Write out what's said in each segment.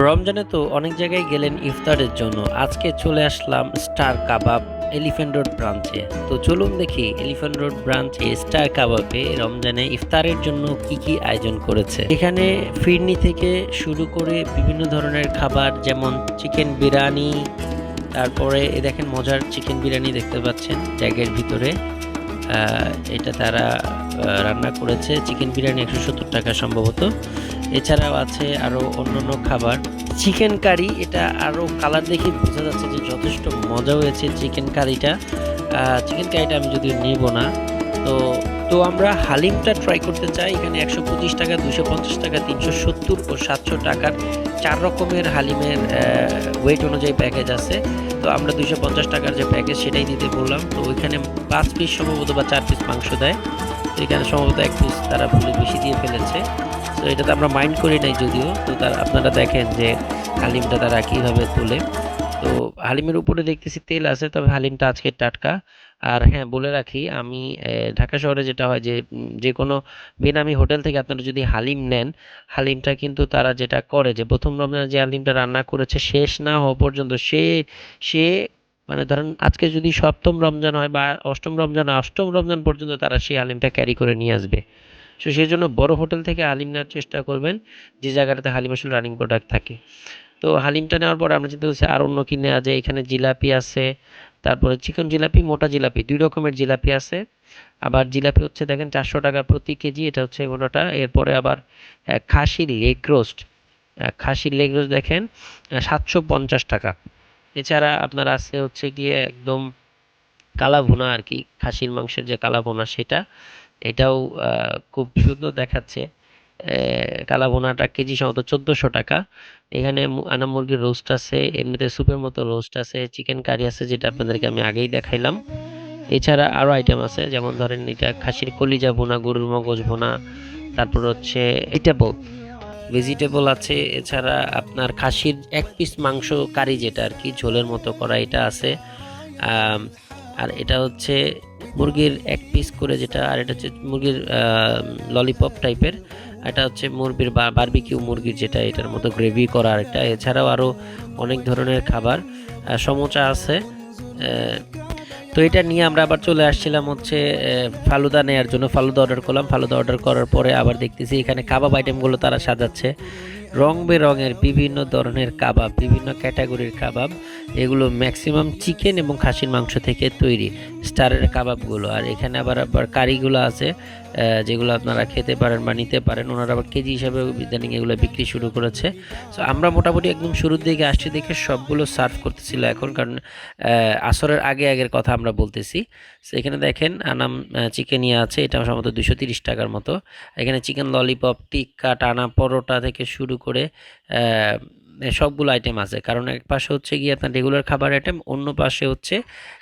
রমজানে তো অনেক জায়গায় গেলেন ইফতারের জন্য। আজকে চলে আসলাম স্টার কাবাব এলিফ্যান্ট রোড ব্রাঞ্চে। তো চলুন দেখি এলিফ্যান্ট রোড ব্রাঞ্চে স্টার কাবাবে রমজানে ইফতারের জন্য কি কি আয়োজন করেছে। এখানে ফিরনি থেকে শুরু করে বিভিন্ন ধরনের খাবার, যেমন চিকেন বিরিয়ানি, তারপরে দেখেন মজার চিকেন বিরিয়ানি দেখতে পাচ্ছেন জায়গার ভিতরে। এটা তারা রান্না করেছে। চিকেন বিরিয়ানি 170 টাকা সম্ভবত। এছাড়াও আছে আরও অন্যান্য খাবার। চিকেন কারি, এটা আরও কালার দেখে বোঝা যাচ্ছে যে যথেষ্ট মজা হয়েছে চিকেন কারিটা। চিকেন কারিটা আমি যদিও নিব না। তো তো আমরা হালিমটা ট্রাই করতে চাই। এখানে 125 টাকা, 250 টাকা, 370 ও 700 টাকার 4 রকমের হালিমের ওয়েট অনুযায়ী প্যাকেজ আছে। তো আমরা 250 টাকার যে প্যাকেজ সেটাই দিতে বললাম। তো ওইখানে 5 পিস সম্ভবত বা 4 পিস মাংস দেয়। তো এখানে সম্ভবত 1 পিস তারা ভুলে বেশি দিয়ে ফেলেছে। তো এটাতে আমরা মাইন্ড করি নাই যদিও। তো আপনারা দেখেন যে হালিমটা তারা কীভাবে তোলে। তো হালিমের উপরে দেখতেছি তেল আছে, তবে হালিমটা আজকে টাটকা। আর হ্যাঁ, বলে রাখি আমি ঢাকা শহরে যেটা হয় যে যে কোনো বেনামি হোটেল থেকে আপনারা যদি হালিম নেন, হালিমটা কিন্তু তারা যেটা করে যে প্রথম রমজানে যে হালিমটা রান্না করেছে শেষ না হওয়া পর্যন্ত সে সে মানে ধরেন আজকে যদি সপ্তম রমজান হয় বা অষ্টম রমজান, অষ্টম রমজান পর্যন্ত তারা সেই হালিমটা ক্যারি করে নিয়ে আসবে। সো সেই জন্য বড় হোটেল থেকে হালিম নেওয়ার চেষ্টা করবেন, যে জায়গাটাতে হালিম আসলে রানিং প্রোডাক্ট থাকে। তো হালিমটা নেওয়ার পর আমরা চিন্তা করছি আর অন্য কি নেওয়া যায়। এখানে জিলাপি আছে, তারপরে চিকন জিলাপি, মোটা জিলাপি, 2 রকমের জিলাপি আছে। আবার জিলাপি হচ্ছে দেখেন 400 টাকা প্রতি কেজি, এটা হচ্ছে মোটাটা। এরপরে আবার খাসির লেগ রোস্ট, খাসির লেগ রোস্ট দেখেন 750 টাকা। এছাড়া আপনার আছে হচ্ছে গিয়ে একদম কালা ভুনা আর কি, খাসির মাংসের যে কালা ভুনা সেটা, এটাও খুব সুন্দর দেখাচ্ছে। কালা ভুনাটা কেজি সম্ভবত 1400 টাকা। এখানে আনা মুরগির রোস্ট আছে, এমনিতে স্যুপের মতো রোস্ট আছে, চিকেন কারি আছে যেটা আপনাদেরকে আমি আগেই দেখাইলাম। এছাড়া আরও আইটেম আছে, যেমন ধরেন এটা খাসির কলিজা ভুনা, গরুর মগজ ভুনা, তারপর হচ্ছে ভেজিটেবল আছে। এছাড়া আপনার খাসির 1 পিস মাংস কারি, যেটা আর কি ঝোলের মতো করা, এটা আছে। আর এটা হচ্ছে মুরগির 1 পিস করে যেটা, আর এটা হচ্ছে মুরগির ললিপপ টাইপের। এটা হচ্ছে মুরগির বারবিকিউ মুরগির, যেটা এটার মতো গ্রেভি করা আরেকটা। এছাড়াও আরও অনেক ধরনের খাবার, সমোচা আছে। তো এটা নিয়ে আমরা আবার চলে আসছিলাম হচ্ছে ফালুদা নেওয়ার জন্য। ফালুদা অর্ডার করলাম। ফালুদা অর্ডার করার পরে আবার দেখতেছি এখানে কাবাব আইটেমগুলো তারা সাজাচ্ছে। রং বেরঙের বিভিন্ন ধরনের কাবাব, বিভিন্ন ক্যাটাগরির কাবাব। এগুলো ম্যাক্সিমাম চিকেন এবং খাসির মাংস থেকে তৈরি স্টারের কাবাবগুলো। আর এখানে আবার কারিগুলো আছে, যেগুলো আপনারা খেতে পারেন বা নিতে পারেন। ওনারা আবার কেজি হিসাবে ইদানিং এগুলো বিক্রি শুরু করেছে। সো আমরা মোটামুটি একদম শুরুর দিকে আসছি দেখে সবগুলো সার্ভ করতেছিল এখন, কারণ আসরের আগের কথা আমরা বলতেছি। সো এখানে দেখেন আনাম চিকেনিয়া আছে, এটা সম্ভবত 230 টাকার মতো। এখানে চিকেন ললিপপ, টিক্কা, টানা পরোটা থেকে শুরু করে সবগুলো আইটেম আছে। কারণ এক পাশে হচ্ছে গিয়ে আপনার রেগুলার খাবার আইটেম, অন্য পাশে হচ্ছে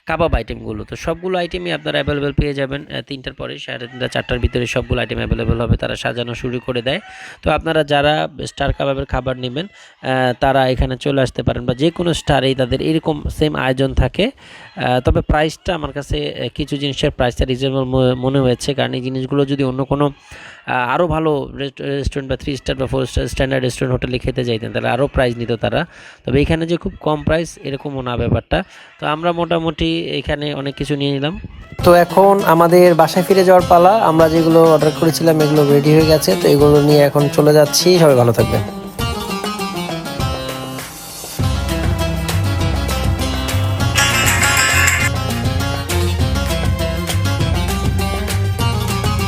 কাবাব আইটেমগুলো। তো সবগুলো আইটেমই আপনারা অ্যাভেলেবেল পেয়ে যাবেন 3টার পরে, 3:30 4টার ভিতরে সবগুলো আইটেম অ্যাভেলেবেল হবে, তারা সাজানো শুরু করে দেয়। তো আপনারা যারা স্টার কাবাবের খাবার নেবেন তারা এখানে চলে আসতে পারেন, বা যে কোনো স্টারেই তাদের এরকম সেম আয়োজন থাকে। তবে প্রাইসটা আমার কাছে কিছু জিনিসের প্রাইসটা রিজনেবল মনে হয়েছে, কারণ এই জিনিসগুলো যদি অন্য কোনো আরও ভালো রেস্টুরেন্ট বা 3 স্টার বা 4 স্টার স্ট্যান্ডার্ড রেস্টুরেন্ট হোটেলে খেতে যাইতেন তাহলে আরও প্রাইস নিত তারা। তবে এখানে যে খুব কম প্রাইস এরকমও না ব্যাপারটা। তো আমরা মোটামুটি এখানে অনেক কিছু নিয়ে নিলাম। তো এখন আমাদের বাসায় ফিরে যাওয়ার পালা। আমরা যেগুলো অর্ডার করেছিলাম এগুলো রেডি হয়ে গেছে, তো এগুলো নিয়ে এখন চলে যাচ্ছি। সবাই ভালো থাকবেন।